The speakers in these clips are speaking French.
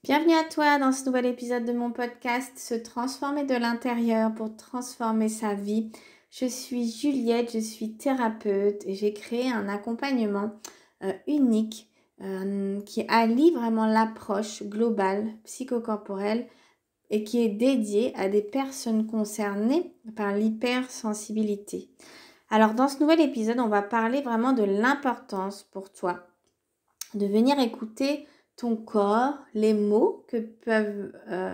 Bienvenue à toi dans ce nouvel épisode de mon podcast Se transformer de l'intérieur pour transformer sa vie. Je suis Juliette, je suis thérapeute et j'ai créé un accompagnement unique qui allie vraiment l'approche globale psychocorporelle et qui est dédié à des personnes concernées par l'hypersensibilité. Alors dans ce nouvel épisode, on va parler vraiment de l'importance pour toi de venir écouter ton corps, les mots que peuvent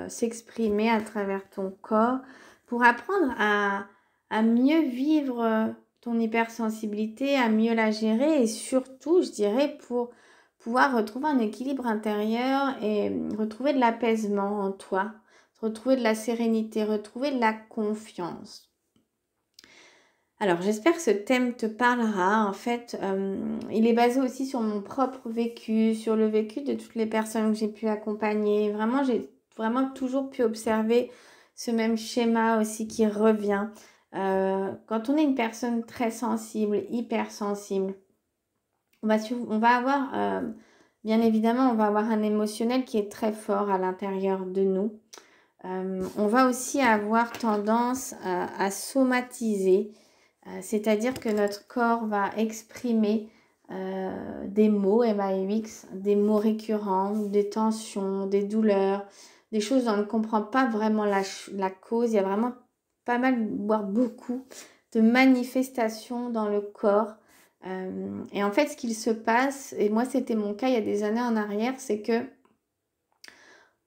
s'exprimer à travers ton corps pour apprendre à mieux vivre ton hypersensibilité, à mieux la gérer et surtout, je dirais, pour pouvoir retrouver un équilibre intérieur et retrouver de l'apaisement en toi, retrouver de la sérénité, retrouver de la confiance. Alors, j'espère que ce thème te parlera. En fait, il est basé aussi sur mon propre vécu, sur le vécu de toutes les personnes que j'ai pu accompagner. Vraiment, j'ai vraiment toujours pu observer ce même schéma aussi qui revient. Quand on est une personne très sensible, hypersensible, on va avoir, bien évidemment, on va avoir un émotionnel qui est très fort à l'intérieur de nous. On va aussi avoir tendance à somatiser. C'est-à-dire que notre corps va exprimer des mots MAUX, des mots récurrents, des tensions, des douleurs, des choses dont on ne comprend pas vraiment la cause. Il y a vraiment pas mal, voire beaucoup de manifestations dans le corps. Et en fait, ce qu'il se passe, et moi c'était mon cas il y a des années en arrière, c'est que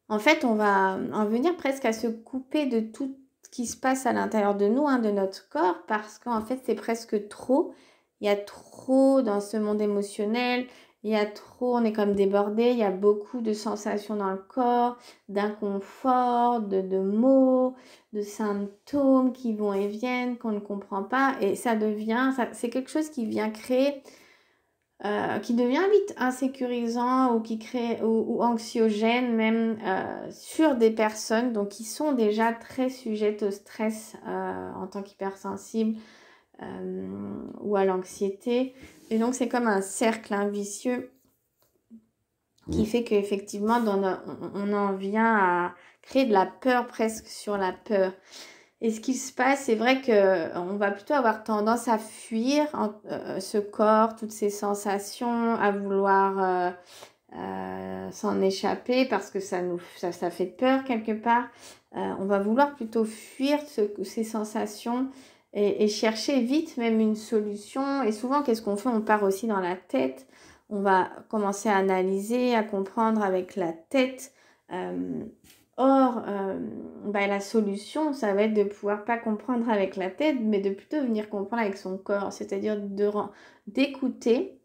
en fait, on va en venir presque à se couper de tout ce qui se passe à l'intérieur de nous, de notre corps, parce qu'en fait, c'est presque trop. Il y a trop dans ce monde émotionnel, il y a trop, on est comme débordé, il y a beaucoup de sensations dans le corps, d'inconfort, de mots, de symptômes qui vont et viennent, qu'on ne comprend pas. Et ça devient, c'est quelque chose qui vient créer qui devient vite insécurisant ou qui crée ou anxiogène même sur des personnes donc qui sont déjà très sujettes au stress en tant qu'hypersensibles ou à l'anxiété. Et donc c'est comme un cercle vicieux qui fait qu'effectivement on en vient à créer de la peur presque sur la peur. Et ce qui se passe, c'est vrai qu'on va plutôt avoir tendance à fuir ce corps, toutes ces sensations, à vouloir s'en échapper parce que ça fait peur quelque part. On va vouloir plutôt fuir ces sensations et chercher vite même une solution. Et souvent, qu'est-ce qu'on fait? On part aussi dans la tête. On va commencer à analyser, à comprendre avec la tête. Or, la solution, ça va être de pouvoir pas comprendre avec la tête, mais de plutôt venir comprendre avec son corps, c'est-à-dire d'écouter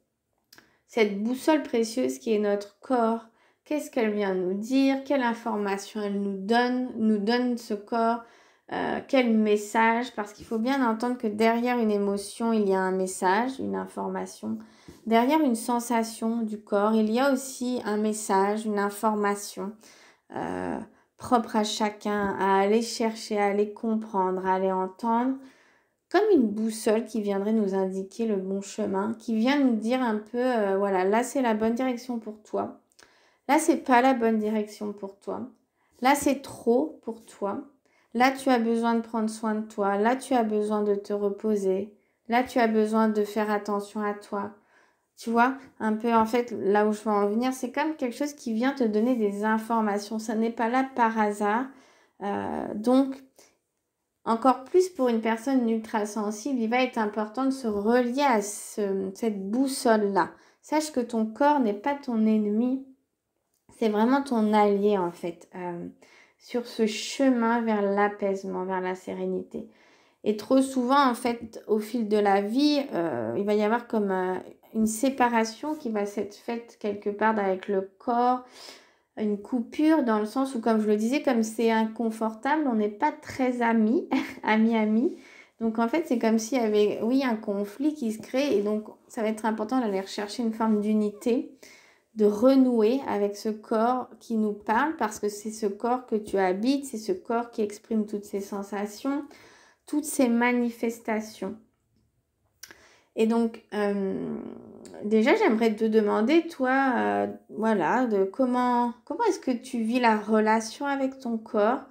cette boussole précieuse qui est notre corps. Qu'est-ce qu'elle vient nous dire? Quelle information elle nous donne ce corps? Quel message? Parce qu'il faut bien entendre que derrière une émotion, il y a un message, une information. Derrière une sensation du corps, il y a aussi un message, une information. Propre à chacun, à aller chercher, à aller comprendre, à aller entendre, comme une boussole qui viendrait nous indiquer le bon chemin, qui vient nous dire un peu, voilà, là c'est la bonne direction pour toi, là c'est pas la bonne direction pour toi, là c'est trop pour toi, là tu as besoin de prendre soin de toi, là tu as besoin de te reposer, là tu as besoin de faire attention à toi. Tu vois, un peu en fait, là où je veux en venir, c'est comme quelque chose qui vient te donner des informations. Ça n'est pas là par hasard. Donc, encore plus pour une personne ultra sensible, il va être important de se relier à cette boussole-là. Sache que ton corps n'est pas ton ennemi, c'est vraiment ton allié en fait, sur ce chemin vers l'apaisement, vers la sérénité. Et trop souvent, en fait, au fil de la vie, il va y avoir comme une séparation qui va s'être faite quelque part avec le corps, une coupure dans le sens où, comme je le disais, comme c'est inconfortable, on n'est pas très amis, amis. Donc, en fait, c'est comme s'il y avait, oui, un conflit qui se crée et donc, ça va être important d'aller rechercher une forme d'unité, de renouer avec ce corps qui nous parle parce que c'est ce corps que tu habites, c'est ce corps qui exprime toutes ces sensations, toutes ces manifestations. Et donc, déjà, j'aimerais te demander, toi, voilà, comment est-ce que tu vis la relation avec ton corps?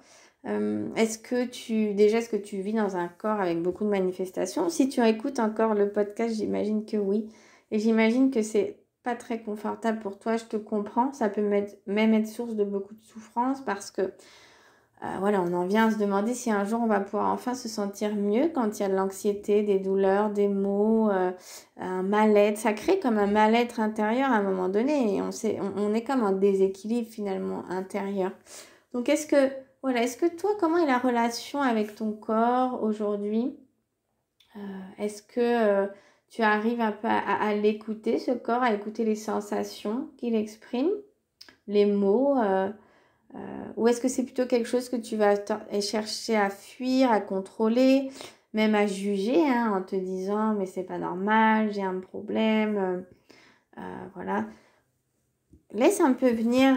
Est-ce que tu vis dans un corps avec beaucoup de manifestations? Si tu écoutes encore le podcast, j'imagine que oui. Et j'imagine que c'est pas très confortable pour toi, je te comprends. Ça peut même être source de beaucoup de souffrance parce que voilà, on en vient à se demander si un jour on va pouvoir enfin se sentir mieux quand il y a de l'anxiété, des douleurs, des maux, un mal-être. Ça crée comme un mal-être intérieur à un moment donné et on est comme en déséquilibre finalement intérieur. Donc est-ce que toi, comment est la relation avec ton corps aujourd'hui? Est-ce que tu arrives un peu à l'écouter, ce corps, à écouter les sensations qu'il exprime, les mots? Ou est-ce que c'est plutôt quelque chose que tu vas chercher à fuir, à contrôler, même à juger, hein, en te disant mais c'est pas normal, j'ai un problème, voilà. Laisse un peu venir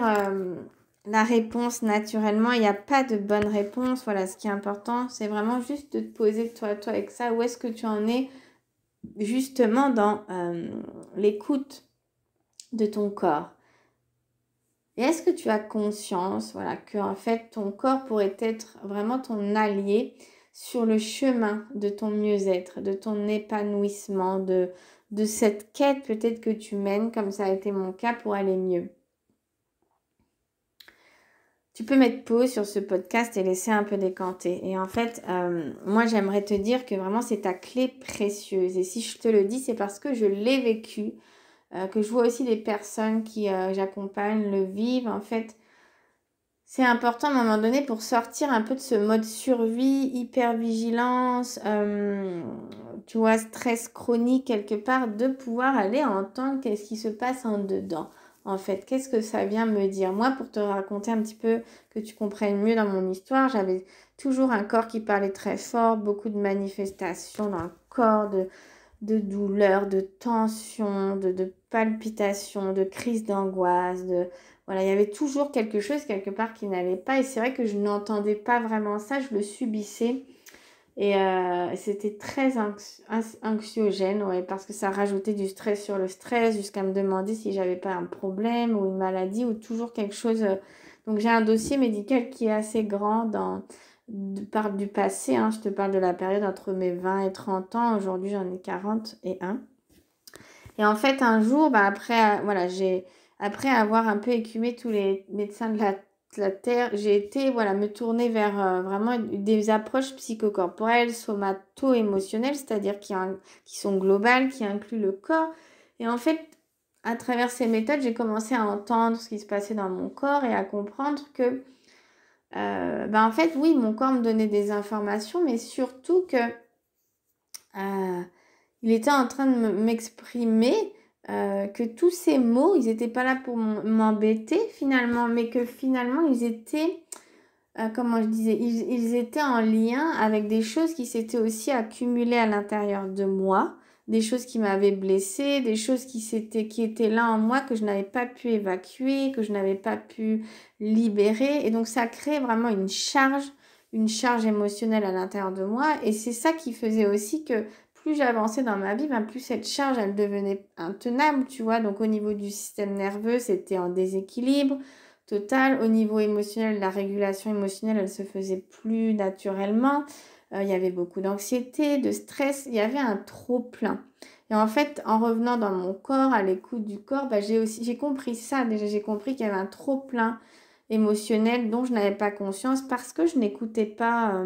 la réponse naturellement. Il n'y a pas de bonne réponse. Voilà, ce qui est important, c'est vraiment juste de te poser toi à toi avec ça. Où est-ce que tu en es justement dans l'écoute de ton corps? Et est-ce que tu as conscience, voilà, que en fait ton corps pourrait être vraiment ton allié sur le chemin de ton mieux-être, de ton épanouissement, de cette quête peut-être que tu mènes, comme ça a été mon cas, pour aller mieux. Tu peux mettre pause sur ce podcast et laisser un peu décanter. Et en fait, moi j'aimerais te dire que vraiment c'est ta clé précieuse. Et si je te le dis, c'est parce que je l'ai vécu, que je vois aussi des personnes qui j'accompagne le vivent. En fait, c'est important à un moment donné pour sortir un peu de ce mode survie, hypervigilance, tu vois, stress chronique quelque part, de pouvoir aller entendre qu'est-ce qui se passe en dedans. En fait, qu'est-ce que ça vient me dire? Moi, pour te raconter un petit peu, que tu comprennes mieux dans mon histoire, j'avais toujours un corps qui parlait très fort, beaucoup de manifestations dans le corps, de douleurs, de tensions, de palpitations, de crises d'angoisse, voilà, il y avait toujours quelque chose quelque part qui n'allait pas et c'est vrai que je n'entendais pas vraiment ça, je le subissais et c'était très anxiogène, ouais, parce que ça rajoutait du stress sur le stress jusqu'à me demander si j'avais pas un problème ou une maladie ou toujours quelque chose. Donc j'ai un dossier médical qui est assez grand par du passé, hein, je te parle de la période entre mes 20 et 30 ans, aujourd'hui j'en ai 41. Et en fait, un jour, voilà, après avoir un peu écumé tous les médecins de la Terre, j'ai été, voilà, me tourner vers vraiment des approches psychocorporelles, somato-émotionnelles, c'est-à-dire qui sont globales, qui incluent le corps. Et en fait, à travers ces méthodes, j'ai commencé à entendre ce qui se passait dans mon corps et à comprendre que, en fait, oui, mon corps me donnait des informations, mais surtout que il était en train de m'exprimer que tous ces mots, ils n'étaient pas là pour m'embêter finalement, mais que finalement, ils étaient, comment je disais, ils étaient en lien avec des choses qui s'étaient aussi accumulées à l'intérieur de moi, des choses qui m'avaient blessée, des choses qui étaient là en moi que je n'avais pas pu évacuer, que je n'avais pas pu libérer. Et donc, ça crée vraiment une charge émotionnelle à l'intérieur de moi. Et c'est ça qui faisait aussi que plus j'avançais dans ma vie, plus cette charge, elle devenait intenable, tu vois. Donc, au niveau du système nerveux, c'était en déséquilibre total. Au niveau émotionnel, la régulation émotionnelle, elle se faisait plus naturellement. Il y avait beaucoup d'anxiété, de stress. Il y avait un trop-plein. Et en fait, en revenant dans mon corps, à l'écoute du corps, j'ai compris ça. Déjà, j'ai compris qu'il y avait un trop-plein émotionnel dont je n'avais pas conscience parce que je n'écoutais pas...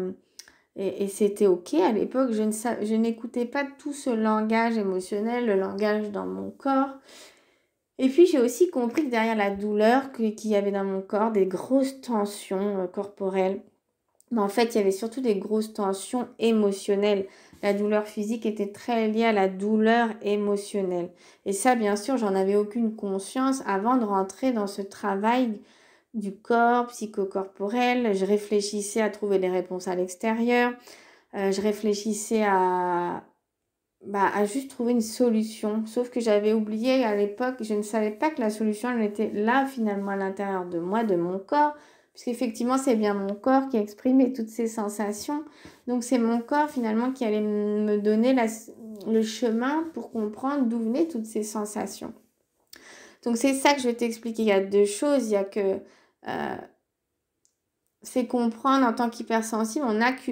et c'était OK à l'époque, je n'écoutais pas tout ce langage émotionnel, le langage dans mon corps. Et puis j'ai aussi compris que derrière la douleur qu'il y avait dans mon corps, des grosses tensions corporelles. Mais en fait, il y avait surtout des grosses tensions émotionnelles. La douleur physique était très liée à la douleur émotionnelle. Et ça, bien sûr, j'en avais aucune conscience avant de rentrer dans ce travail du corps psychocorporel. Je réfléchissais à trouver des réponses à l'extérieur. Je réfléchissais à juste trouver une solution. Sauf que j'avais oublié à l'époque, je ne savais pas que la solution, elle était là finalement à l'intérieur de moi, de mon corps. Puisqu'effectivement, c'est bien mon corps qui exprimait toutes ces sensations. Donc, c'est mon corps finalement qui allait me donner le chemin pour comprendre d'où venaient toutes ces sensations. Donc c'est ça que je vais t'expliquer. Il y a deux choses. Il y a que c'est comprendre en tant qu'hypersensible,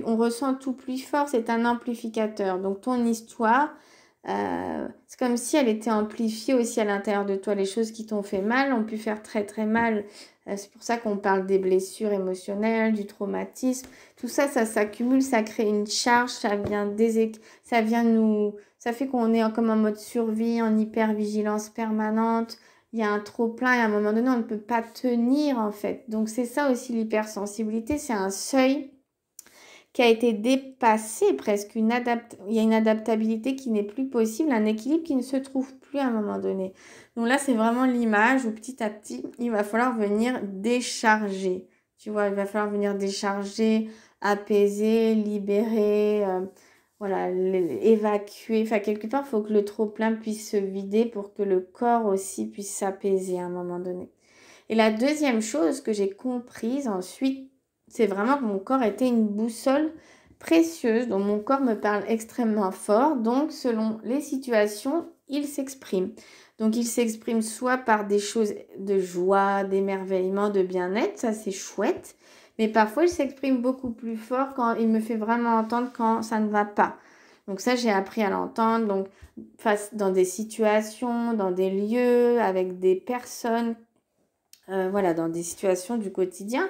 on ressent tout plus fort, c'est un amplificateur. Donc ton histoire, c'est comme si elle était amplifiée aussi à l'intérieur de toi. Les choses qui t'ont fait mal ont pu faire très très mal. C'est pour ça qu'on parle des blessures émotionnelles, du traumatisme. Tout ça, ça s'accumule, ça crée une charge, ça fait qu'on est comme en mode survie, en hypervigilance permanente. Il y a un trop-plein et à un moment donné, on ne peut pas tenir en fait. Donc c'est ça aussi l'hypersensibilité, c'est un seuil qui a été dépassé presque. Il y a une adaptabilité qui n'est plus possible, un équilibre qui ne se trouve plus à un moment donné. Donc là, c'est vraiment l'image où petit à petit, il va falloir venir décharger. Tu vois, il va falloir venir décharger, apaiser, libérer, voilà, évacuer. Enfin, quelque part, il faut que le trop-plein puisse se vider pour que le corps aussi puisse s'apaiser à un moment donné. Et la deuxième chose que j'ai comprise ensuite, c'est vraiment que mon corps était une boussole précieuse dont mon corps me parle extrêmement fort. Donc, selon les situations, il s'exprime. Donc, il s'exprime soit par des choses de joie, d'émerveillement, de bien-être, ça c'est chouette. Mais parfois, il s'exprime beaucoup plus fort quand il me fait vraiment entendre quand ça ne va pas. Donc ça, j'ai appris à l'entendre. Donc, dans des situations, dans des lieux, avec des personnes, voilà, dans des situations du quotidien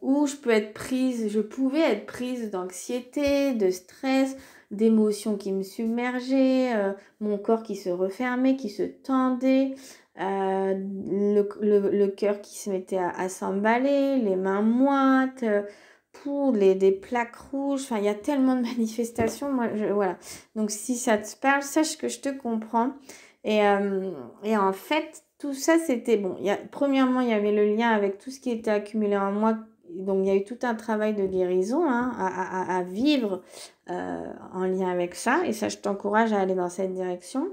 où je pouvais être prise d'anxiété, de stress, d'émotions qui me submergeaient, mon corps qui se refermait, qui se tendait, le cœur qui se mettait à s'emballer, les mains moites, des plaques rouges. Enfin, il y a tellement de manifestations. Voilà. Donc, si ça te parle, sache que je te comprends. Et en fait, tout ça, c'était bon. Premièrement, il y avait le lien avec tout ce qui était accumulé en moi. Donc, il y a eu tout un travail de guérison à vivre en lien avec ça. Et ça, je t'encourage à aller dans cette direction.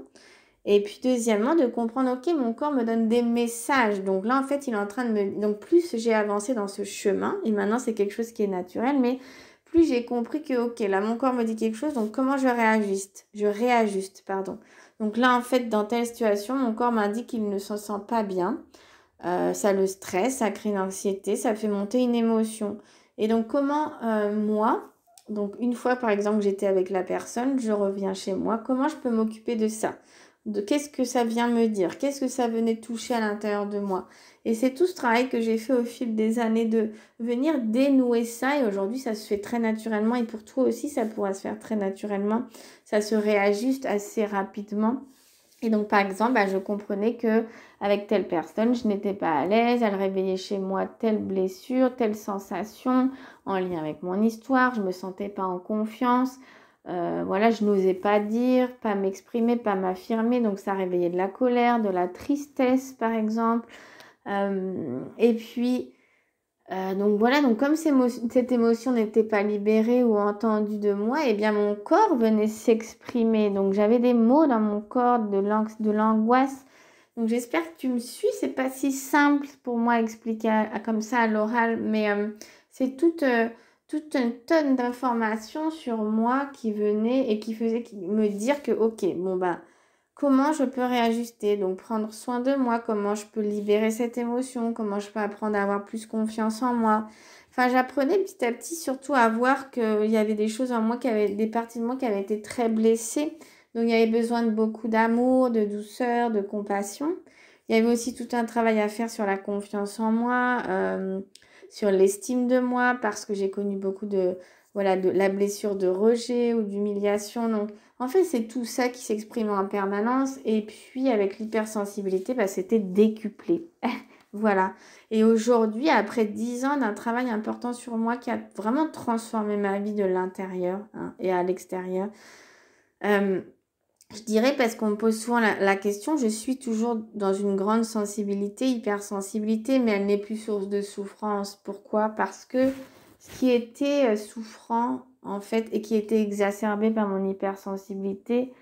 Et puis, deuxièmement, de comprendre, ok, mon corps me donne des messages. Donc là, en fait, il est en train de me... Donc, plus j'ai avancé dans ce chemin, et maintenant, c'est quelque chose qui est naturel, mais plus j'ai compris que, ok, là, mon corps me dit quelque chose, donc comment je réajuste? Je réajuste, pardon. Donc là, en fait, dans telle situation, mon corps m'indique qu'il ne se sent pas bien. Ça le stresse, ça crée une anxiété, ça fait monter une émotion. Et donc, comment moi, donc une fois par exemple j'étais avec la personne, je reviens chez moi, comment je peux m'occuper de ça? De qu'est-ce que ça vient me dire? Qu'est-ce que ça venait toucher à l'intérieur de moi? Et c'est tout ce travail que j'ai fait au fil des années de venir dénouer ça. Et aujourd'hui, ça se fait très naturellement. Et pour toi aussi, ça pourra se faire très naturellement. Ça se réajuste assez rapidement. Et donc, par exemple, je comprenais que avec telle personne, je n'étais pas à l'aise. Elle réveillait chez moi telle blessure, telle sensation en lien avec mon histoire. Je me sentais pas en confiance. Voilà, je n'osais pas dire, pas m'exprimer, pas m'affirmer. Donc, ça réveillait de la colère, de la tristesse, par exemple. Et puis, donc voilà, donc comme cette émotion n'était pas libérée ou entendue de moi, eh bien mon corps venait s'exprimer. Donc j'avais des mots dans mon corps, de l'angoisse. Donc j'espère que tu me suis. C'est pas si simple pour moi à expliquer comme ça à l'oral, mais c'est toute une tonne d'informations sur moi qui venaient et qui faisaient me dire que ok, bon bah comment je peux réajuster, donc prendre soin de moi, comment je peux libérer cette émotion, comment je peux apprendre à avoir plus confiance en moi. Enfin, j'apprenais petit à petit surtout à voir qu'il y avait des choses en moi, des parties de moi qui avaient été très blessées. Donc, il y avait besoin de beaucoup d'amour, de douceur, de compassion. Il y avait aussi tout un travail à faire sur la confiance en moi, sur l'estime de moi, parce que j'ai connu beaucoup voilà, de la blessure de rejet ou d'humiliation. Donc, en fait, c'est tout ça qui s'exprime en permanence. Et puis, avec l'hypersensibilité, c'était décuplé. Voilà. Et aujourd'hui, après 10 ans d'un travail important sur moi qui a vraiment transformé ma vie de l'intérieur et à l'extérieur, je dirais parce qu'on me pose souvent la question, je suis toujours dans une grande sensibilité, hypersensibilité, mais elle n'est plus source de souffrance. Pourquoi? Parce que ce qui était souffrant, en fait, et qui était exacerbé par mon hypersensibilité,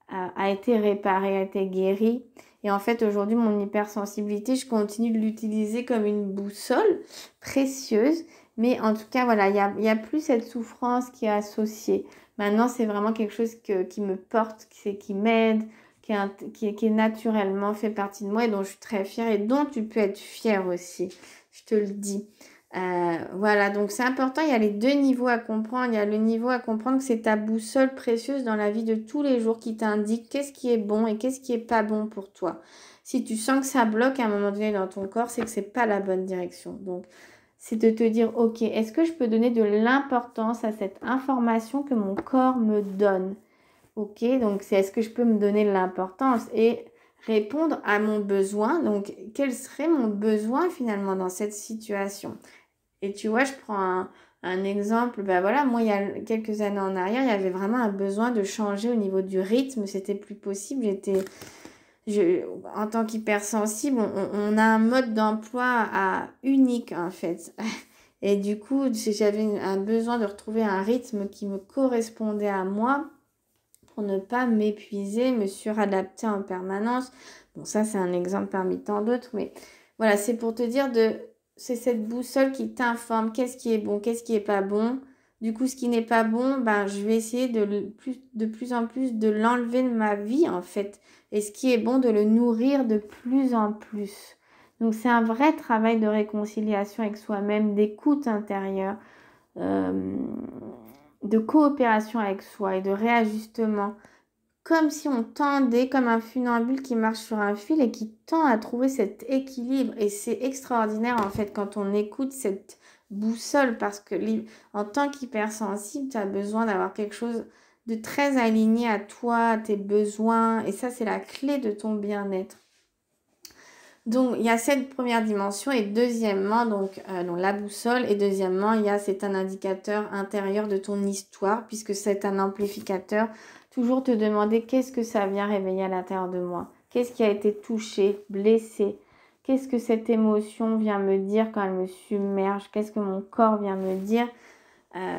a été réparé, a été guéri. Et en fait, aujourd'hui, mon hypersensibilité, je continue de l'utiliser comme une boussole précieuse. Mais en tout cas, voilà, il y a plus cette souffrance qui est associée. Maintenant, c'est vraiment quelque chose qui me porte, qui m'aide, qui est naturellement fait partie de moi et dont je suis très fière et dont tu peux être fière aussi. Je te le dis. Voilà, donc c'est important. Il y a les deux niveaux à comprendre. Il y a le niveau à comprendre que c'est ta boussole précieuse dans la vie de tous les jours qui t'indique qu'est-ce qui est bon et qu'est-ce qui est pas bon pour toi. Si tu sens que ça bloque à un moment donné dans ton corps, c'est que c'est pas la bonne direction. Donc, c'est de te dire, ok, est-ce que je peux donner de l'importance à cette information que mon corps me donne? Ok, donc c'est est-ce que je peux me donner de l'importance et répondre à mon besoin. Donc, quel serait mon besoin finalement dans cette situation? Et tu vois, je prends un exemple. Ben voilà, moi, il y a quelques années en arrière, il y avait vraiment un besoin de changer au niveau du rythme. C'était plus possible. En tant qu'hypersensible, on a un mode d'emploi unique en fait. Et du coup, j'avais un besoin de retrouver un rythme qui me correspondait à moi pour ne pas m'épuiser, me suradapter en permanence. Bon, ça, c'est un exemple parmi tant d'autres, mais voilà, c'est pour te dire c'est cette boussole qui t'informe qu'est-ce qui est bon, qu'est-ce qui est pas bon. Du coup, ce qui n'est pas bon, ben, je vais essayer de plus en plus de l'enlever de ma vie, en fait. Et ce qui est bon, de le nourrir de plus en plus. Donc, c'est un vrai travail de réconciliation avec soi-même, d'écoute intérieure, euh, de coopération avec soi et de réajustement. Comme si on tendait, comme un funambule qui marche sur un fil et qui tend à trouver cet équilibre. Et c'est extraordinaire en fait quand on écoute cette boussole parce que en tant qu'hypersensible, tu as besoin d'avoir quelque chose de très aligné à toi, à tes besoins. Et ça, c'est la clé de ton bien-être. Donc, il y a cette première dimension et deuxièmement, donc la boussole. Et deuxièmement, c'est un indicateur intérieur de ton histoire puisque c'est un amplificateur. Toujours te demander qu'est-ce que ça vient réveiller à l'intérieur de moi. Qu'est-ce qui a été touché, blessé? Qu'est-ce que cette émotion vient me dire quand elle me submerge? Qu'est-ce que mon corps vient me dire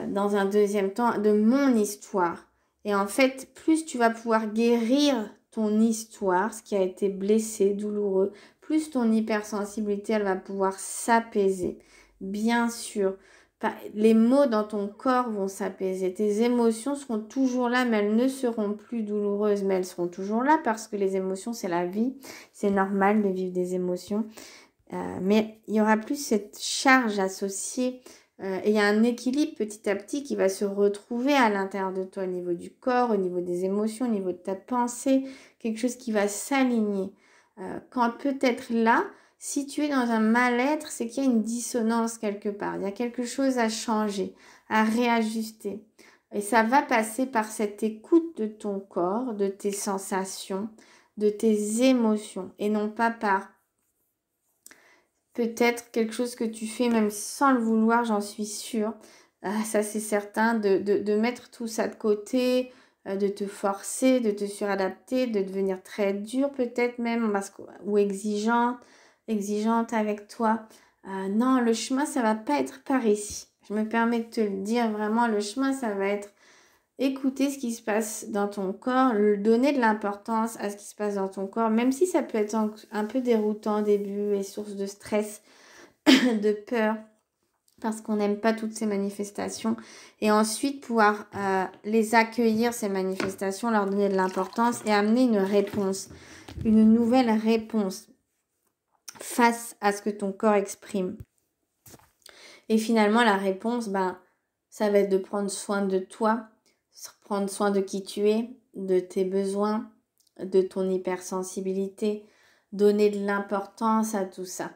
dans un deuxième temps de mon histoire? Et en fait, plus tu vas pouvoir guérir ton histoire, ce qui a été blessé, douloureux, plus ton hypersensibilité, elle va pouvoir s'apaiser. Bien sûr, les mots dans ton corps vont s'apaiser. Tes émotions seront toujours là, mais elles ne seront plus douloureuses, mais elles seront toujours là parce que les émotions, c'est la vie. C'est normal de vivre des émotions. Mais il y aura plus cette charge associée et il y a un équilibre petit à petit qui va se retrouver à l'intérieur de toi au niveau du corps, au niveau des émotions, au niveau de ta pensée, quelque chose qui va s'aligner. Quand peut-être là, si tu es dans un mal-être, c'est qu'il y a une dissonance quelque part. Il y a quelque chose à changer, à réajuster. Et ça va passer par cette écoute de ton corps, de tes sensations, de tes émotions, et non pas par peut-être quelque chose que tu fais même sans le vouloir, j'en suis sûre. Ça, c'est certain, de mettre tout ça de côté, de te forcer, de te suradapter, de devenir très dur peut-être même ou exigeante avec toi. Non, le chemin, ça va pas être par ici. Je me permets de te le dire, vraiment, le chemin, ça va être écouter ce qui se passe dans ton corps, donner de l'importance à ce qui se passe dans ton corps, même si ça peut être un peu déroutant au début et source de stress, de peur, parce qu'on n'aime pas toutes ces manifestations. Et ensuite, pouvoir les accueillir, ces manifestations, leur donner de l'importance et amener une réponse, une nouvelle réponse face à ce que ton corps exprime. Et finalement, la réponse, ça va être de prendre soin de toi, prendre soin de qui tu es, de tes besoins, de ton hypersensibilité, donner de l'importance à tout ça.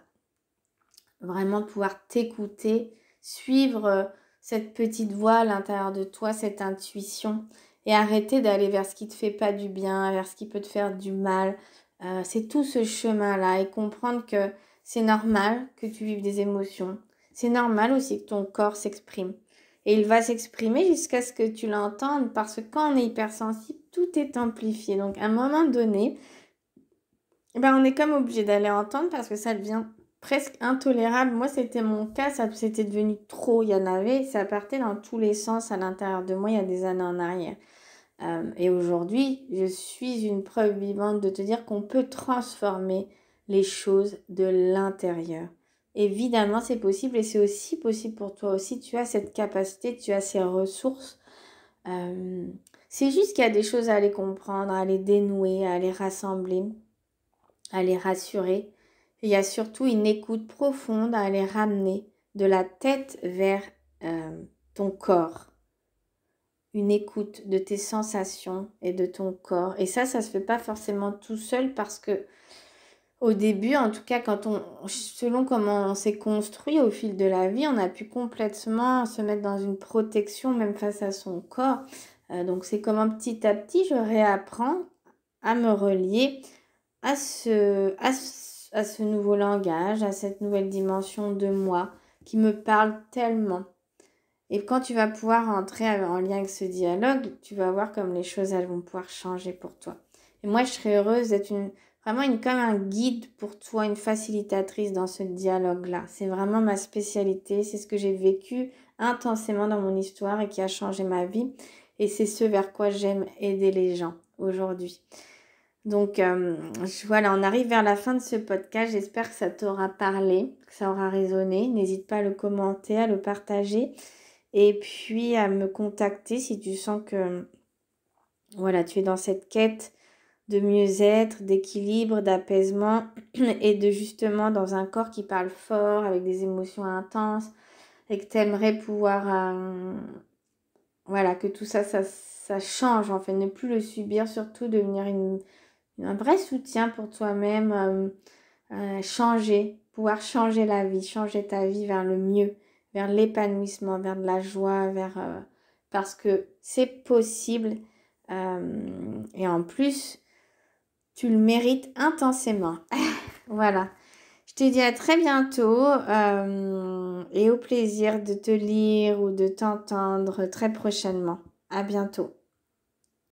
Vraiment pouvoir t'écouter, suivre cette petite voix à l'intérieur de toi, cette intuition, et arrêter d'aller vers ce qui te fait pas du bien, vers ce qui peut te faire du mal. C'est tout ce chemin-là et comprendre que c'est normal que tu vives des émotions. C'est normal aussi que ton corps s'exprime. Et il va s'exprimer jusqu'à ce que tu l'entendes parce que quand on est hypersensible, tout est amplifié. Donc à un moment donné, on est comme obligé d'aller entendre parce que ça devient presque intolérable. Moi, c'était mon cas, c'était devenu trop. Il y en avait, ça partait dans tous les sens à l'intérieur de moi il y a des années en arrière. Et aujourd'hui, je suis une preuve vivante de te dire qu'on peut transformer les choses de l'intérieur. Évidemment, c'est possible et c'est aussi possible pour toi aussi. Tu as cette capacité, tu as ces ressources C'est juste qu'il y a des choses à les comprendre, à les dénouer, à les rassembler, à les rassurer. Et il y a surtout une écoute profonde à les ramener de la tête vers ton corps. Une écoute de tes sensations et de ton corps. Et ça se fait pas forcément tout seul parce que au début, en tout cas, selon comment on s'est construit au fil de la vie, on a pu complètement se mettre dans une protection même face à son corps. Donc c'est comment petit à petit, je réapprends à me relier à ce nouveau langage, à cette nouvelle dimension de moi qui me parle tellement. Et quand tu vas pouvoir entrer en lien avec ce dialogue, tu vas voir comme les choses, elles vont pouvoir changer pour toi. Et moi, je serais heureuse d'être vraiment comme un guide pour toi, une facilitatrice dans ce dialogue-là. C'est vraiment ma spécialité, c'est ce que j'ai vécu intensément dans mon histoire et qui a changé ma vie. Et c'est ce vers quoi j'aime aider les gens aujourd'hui. Donc voilà, on arrive vers la fin de ce podcast. J'espère que ça t'aura parlé, que ça aura résonné. N'hésite pas à le commenter, à le partager. Et puis à me contacter si tu sens que voilà, tu es dans cette quête de mieux-être, d'équilibre, d'apaisement et de justement dans un corps qui parle fort, avec des émotions intenses et que tu aimerais pouvoir, voilà, que tout ça change en fait, ne plus le subir, surtout devenir un vrai soutien pour toi-même, pouvoir changer la vie, changer ta vie vers le mieux, vers l'épanouissement, vers de la joie, parce que c'est possible et en plus, tu le mérites intensément. Voilà. Je te dis à très bientôt et au plaisir de te lire ou de t'entendre très prochainement. À bientôt.